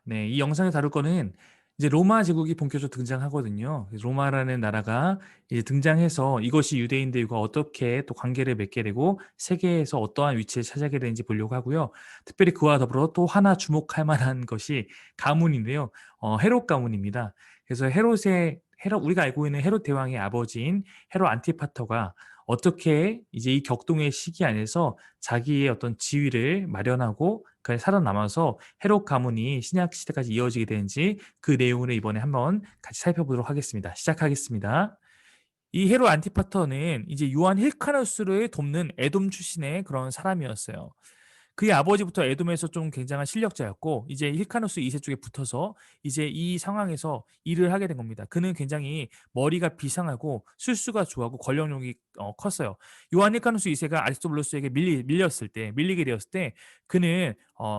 네, 이 영상에 다룰 거는 이제 로마 제국이 본격적으로 등장하거든요. 그래서 로마라는 나라가 이제 등장해서 이것이 유대인들과 어떻게 또 관계를 맺게 되고 세계에서 어떠한 위치를 차지하게 되는지 보려고 하고요. 특별히 그와 더불어 또 하나 주목할 만한 것이 가문인데요. 헤롯 가문입니다. 그래서 헤롯 우리가 알고 있는 헤롯 대왕의 아버지인 헤롯 안티파터가 어떻게 이제 이 격동의 시기 안에서 자기의 어떤 지위를 마련하고 그 살아남아서 헤롯 가문이 신약 시대까지 이어지게 되는지 그 내용을 이번에 한번 같이 살펴보도록 하겠습니다. 시작하겠습니다. 이 헤롯 안티파터는 이제 요한 힐카누스를 돕는 에돔 출신의 그런 사람이었어요. 그의 아버지부터 에돔에서 좀 굉장한 실력자였고 이제 힐카누스 2세 쪽에 붙어서 이제 이 상황에서 일을 하게 된 겁니다. 그는 굉장히 머리가 비상하고 술수가 좋아하고 권력욕이 컸어요. 요한 힐카누스 2세가 아리스토블루스에게 밀리게 되었을 때 그는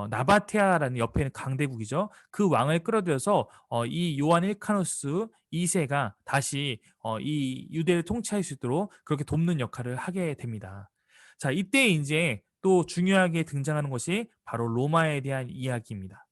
나바테아라는 옆에 있는 강대국이죠. 그 왕을 끌어들여서 이 요한 힐카누스 2세가 다시 이 유대를 통치할 수 있도록 그렇게 돕는 역할을 하게 됩니다. 자, 이때 이제 또 중요하게 등장하는 것이 바로 로마에 대한 이야기입니다.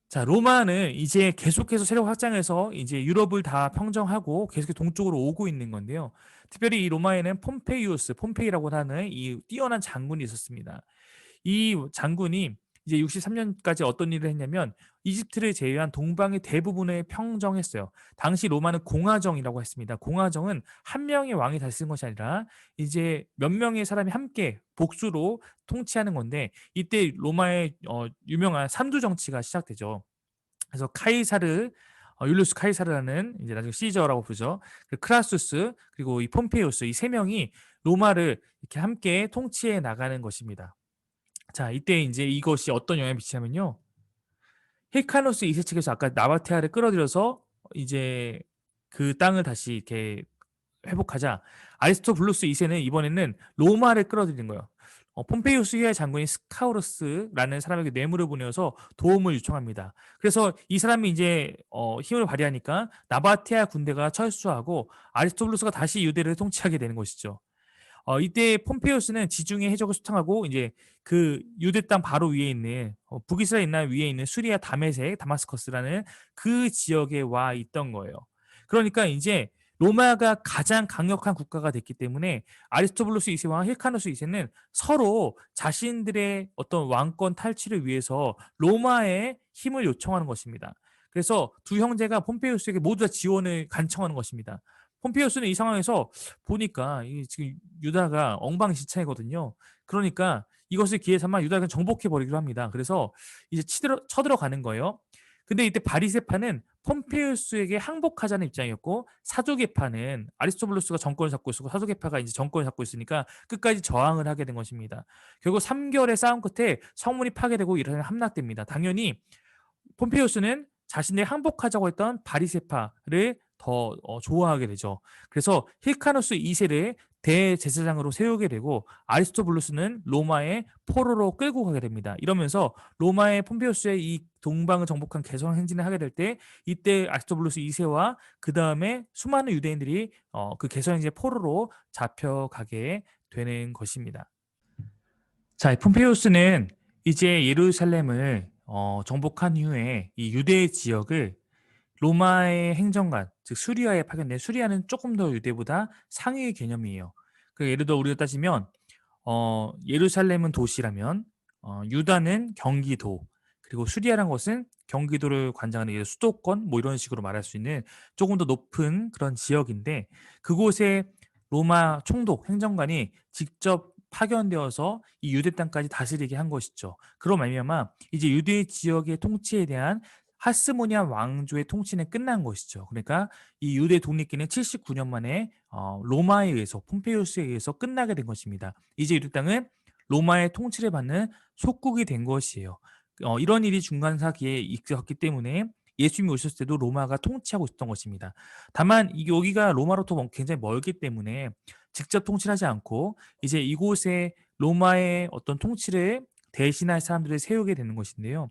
자, 로마는 이제 계속해서 세력 확장해서 이제 유럽을 다 평정하고 계속 동쪽으로 오고 있는 건데요. 특별히 이 로마에는 폼페이라고 하는 이 뛰어난 장군이 있었습니다. 이 장군이 이제 63년까지 어떤 일을 했냐면 이집트를 제외한 동방의 대부분을 평정했어요. 당시 로마는 공화정이라고 했습니다. 공화정은 한 명의 왕이 다스리는 것이 아니라 이제 몇 명의 사람이 함께 복수로 통치하는 건데 이때 로마의 유명한 삼두 정치가 시작되죠. 그래서 율리우스 카이사르라는 이제 나중에 시저라고 부르죠. 그 크라수스 그리고 이 폼페이우스 이 세 명이 로마를 이렇게 함께 통치해 나가는 것입니다. 자, 이때 인제 이것이 어떤 영향을 미치냐면요. 힐카누스 2세 측에서 아까 나바테아를 끌어들여서 이제 그 땅을 다시 이렇게 회복하자 아리스토블루스 2세는 이번에는 로마를 끌어들인 거예요. 폼페이우스 의 장군인 스카우루스라는 사람에게 뇌물을 보내서 도움을 요청합니다. 그래서 이 사람이 이제 힘을 발휘하니까 나바테아 군대가 철수하고 아리스토블루스가 다시 유대를 통치하게 되는 것이죠. 이때 폼페이우스는 지중해 해적을 수탕하고 이제 그 유대 땅 바로 위에 있는 북이스라엘 있나 위에 있는 수리아 다메섹, 다마스커스라는 그 지역에 와 있던 거예요. 그러니까 이제 로마가 가장 강력한 국가가 됐기 때문에 아리스토블루스 2세와 힐카누스 2세는 서로 자신들의 어떤 왕권 탈취를 위해서 로마에 힘을 요청하는 것입니다. 그래서 두 형제가 폼페이우스에게 모두 다 지원을 간청하는 것입니다. 폼페이우스는 이 상황에서 보니까 이 지금 유다가 엉망진창이거든요. 그러니까 이것을 기회 삼아 유다를 정복해 버리기로 합니다. 그래서 이제 쳐들어가는 거예요. 근데 이때 바리새파는 폼페이우스에게 항복하자는 입장이었고 사두개파는 아리스토블루스가 정권을 잡고 있었고 사두개파가 이제 정권을 잡고 있으니까 끝까지 저항을 하게 된 것입니다. 결국 3개월의 싸움 끝에 성문이 파괴되고 이란이 함락됩니다. 당연히 폼페이우스는 자신의 항복하자고 했던 바리세파를 더 좋아하게 되죠. 그래서 힐카누스 2세를 대제사장으로 세우게 되고 아리스토블루스는 로마의 포로로 끌고 가게 됩니다. 이러면서 로마의 폼페이우스의 이 동방을 정복한 개성 행진을 하게 될 때 이때 아리스토블루스 2세와 그 다음에 수많은 유대인들이 그 개성 행진의 포로로 잡혀가게 되는 것입니다. 자, 폼페이우스는 이제 예루살렘을 정복한 이후에 이 유대 지역을 로마의 행정관, 즉 수리아에 파견된 수리아는 조금 더 유대보다 상위 개념이에요. 그 예를 들어 우리가 따지면 예루살렘은 도시라면 유다는 경기도 그리고 수리아란 것은 경기도를 관장하는 수도권 뭐 이런 식으로 말할 수 있는 조금 더 높은 그런 지역인데 그곳에 로마 총독 행정관이 직접 파견되어서 이 유대 땅까지 다스리게 한 것이죠. 그로 말미암아 이제 유대 지역의 통치에 대한 하스모니아 왕조의 통치는 끝난 것이죠. 그러니까 이 유대 독립기는 79년 만에 로마에 의해서 폼페이우스에 의해서 끝나게 된 것입니다. 이제 유대 땅은 로마의 통치를 받는 속국이 된 것이에요. 이런 일이 중간사기에 있었기 때문에 예수님이 오셨을 때도 로마가 통치하고 있었던 것입니다. 다만 여기가 로마로부터 굉장히 멀기 때문에 직접 통치를 하지 않고 이제 이곳에 로마의 어떤 통치를 대신할 사람들을 세우게 되는 것인데요.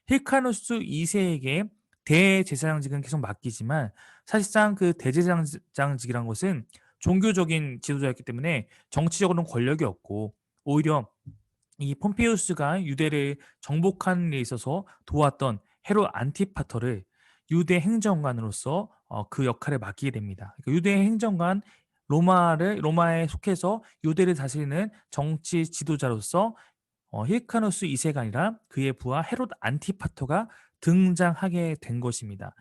힐카누스 2세에게 대제사장직은 계속 맡기지만 사실상 그 대제사장직이란 것은 종교적인 지도자였기 때문에 정치적으로는 권력이 없고 오히려 이 폼페이우스가 유대를 정복하는 데 있어서 도왔던 헤롯 안티파터를 유대 행정관으로서 그 역할을 맡기게 됩니다. 그러니까 유대 행정관 로마에 속해서 유대를 다스리는 정치 지도자로서 힐카누스 2세가 아니라 그의 부하 헤롯 안티파터가 등장하게 된 것입니다.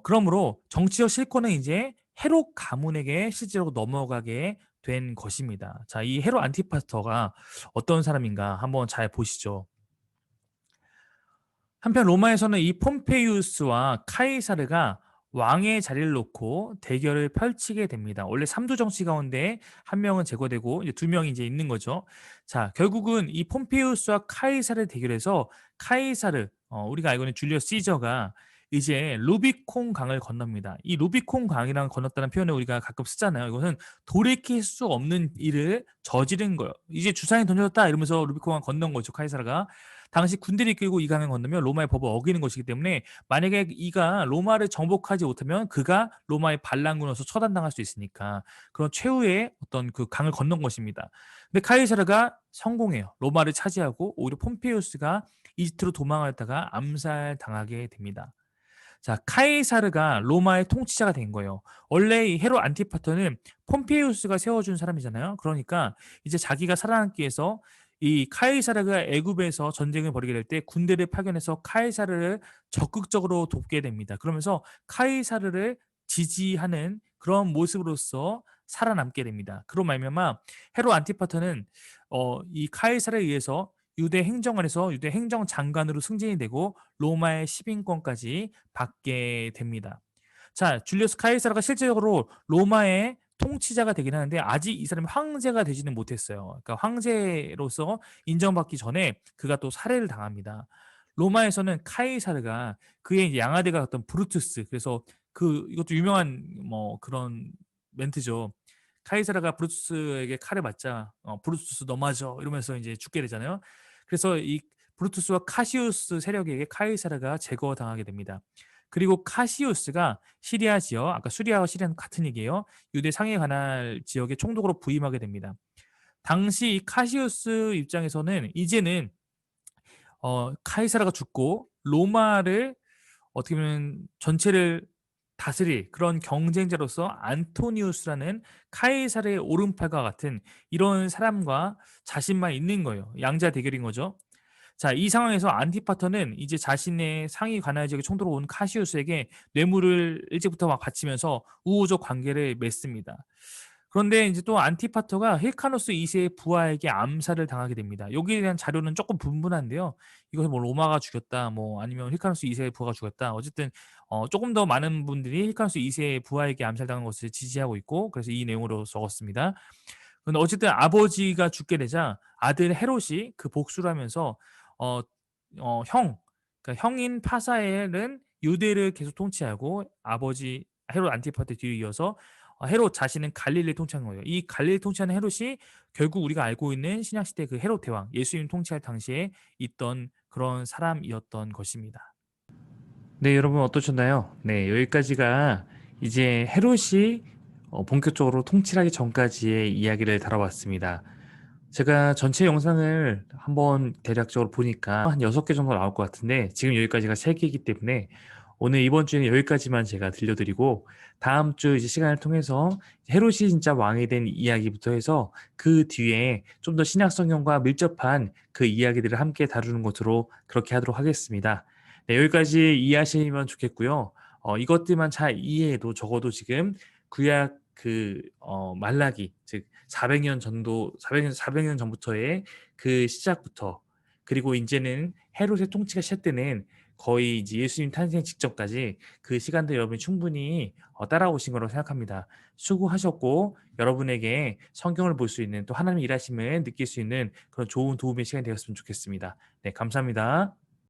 그러므로 정치적 실권은 이제 헤롯 가문에게 실제로 넘어가게 된 것입니다. 자, 이 헤롯 안티파터가 어떤 사람인가 한번 잘 보시죠. 한편 로마에서는 이 폼페이우스와 카이사르가 왕의 자리를 놓고 대결을 펼치게 됩니다. 원래 3두 정치 가운데 한 명은 제거되고 이제 두 명이 이제 있는 거죠. 자, 결국은 이 폼페이우스와 카이사르 대결에서 카이사르, 우리가 알고 있는 줄리어스 시저가 이제 루비콘 강을 건넙니다. 이 루비콘 강이랑 건넜다는 표현을 우리가 가끔 쓰잖아요. 이것은 돌이킬 수 없는 일을 저지른 거예요. 이제 주사위 던졌다 이러면서 루비콘 강 건넌 거죠, 카이사르가. 당시 군대를 이끌고 이 강을 건너면 로마의 법을 어기는 것이기 때문에 만약에 이가 로마를 정복하지 못하면 그가 로마의 반란군으로서 처단당할 수 있으니까 그런 최후의 어떤 그 강을 건넌 것입니다. 근데 카이사르가 성공해요. 로마를 차지하고 오히려 폼페이우스가 이집트로 도망하다가 암살당하게 됩니다. 자, 카이사르가 로마의 통치자가 된 거예요. 원래 이 헤롯 안티파터는 폼페이우스가 세워준 사람이잖아요. 그러니까 이제 자기가 살아남기 위해서 이 카이사르가 애굽에서 전쟁을 벌이게 될 때 군대를 파견해서 카이사르를 적극적으로 돕게 됩니다. 그러면서 카이사르를 지지하는 그런 모습으로서 살아남게 됩니다. 그로 말미암아 헤롯 안티파터는 이 카이사르에 의해서 유대 행정관에서 유대 행정장관으로 승진이 되고 로마의 시민권까지 받게 됩니다. 자, 줄리우스 카이사르가 실제적으로 로마의 통치자가 되긴 하는데 아직 이 사람이 황제가 되지는 못했어요. 그러니까 황제로서 인정받기 전에 그가 또 살해를 당합니다. 로마에서는 카이사르가 그의 양아대가 어떤 브루투스, 그래서 그 이것도 유명한 뭐 그런 멘트죠. 카이사르가 브루투스에게 칼을 맞자 브루투스 너 맞아 이러면서 이제 죽게 되잖아요. 그래서 이 브루투스와 카시우스 세력에게 카이사르가 제거당하게 됩니다. 그리고 카시우스가 시리아 지역, 아까 수리아와 시리아는 같은 얘기예요. 유대 상해 가날 지역의 총독으로 부임하게 됩니다. 당시 이 카시우스 입장에서는 이제는 카이사르가 죽고 로마를 어떻게 보면 전체를 다스릴 그런 경쟁자로서 안토니우스라는 카이사르의 오른팔과 같은 이런 사람과 자신만 있는 거예요. 양자 대결인 거죠. 자, 이 상황에서 안티파터는 이제 자신의 상위 관할 지역의 총독으로 온 카시우스에게 뇌물을 일찍부터 막 바치면서 우호적 관계를 맺습니다. 그런데 이제 또 안티파터가 힐카노스 2세의 부하에게 암살을 당하게 됩니다. 여기에 대한 자료는 조금 분분한데요. 이것을 뭐 로마가 죽였다, 뭐 아니면 힐카노스 2세의 부하가 죽였다. 어쨌든 조금 더 많은 분들이 힐카노스 2세의 부하에게 암살당한 것을 지지하고 있고, 그래서 이 내용으로 적었습니다. 근데 어쨌든 아버지가 죽게 되자 아들 헤롯이 그 복수를 하면서 어, 그러니까 형인 파사엘은 유대를 계속 통치하고 아버지 헤롯 안티파트 뒤에 이어서 헤롯 자신은 갈릴리 통치한 거예요. 이 갈릴리 통치하는 헤롯이 결국 우리가 알고 있는 신약 시대 그 헤롯 대왕, 예수님 통치할 당시에 있던 그런 사람이었던 것입니다. 네, 여러분 어떠셨나요? 네, 여기까지가 이제 헤롯이 본격적으로 통치하기 전까지의 이야기를 다뤄봤습니다. 제가 전체 영상을 한번 대략적으로 보니까 한 6개 정도 나올 것 같은데 지금 여기까지가 3개이기 때문에 오늘 이번 주에는 여기까지만 제가 들려드리고 다음 주 이제 시간을 통해서 헤롯이 진짜 왕이 된 이야기부터 해서 그 뒤에 좀 더 신약 성경과 밀접한 그 이야기들을 함께 다루는 것으로 그렇게 하도록 하겠습니다. 네, 여기까지 이해하시면 좋겠고요. 이것들만 잘 이해해도 적어도 지금 구약 말라기 즉 400년 전부터의 그 시작부터 그리고 이제는 헤롯의 통치가 시작되는 거의 이제 예수님 탄생 직전까지 그 시간들 여러분이 충분히 따라오신 거라고 생각합니다. 수고하셨고 여러분에게 성경을 볼 수 있는 또 하나님의 일하심을 느낄 수 있는 그런 좋은 도움의 시간이 되었으면 좋겠습니다. 네, 감사합니다.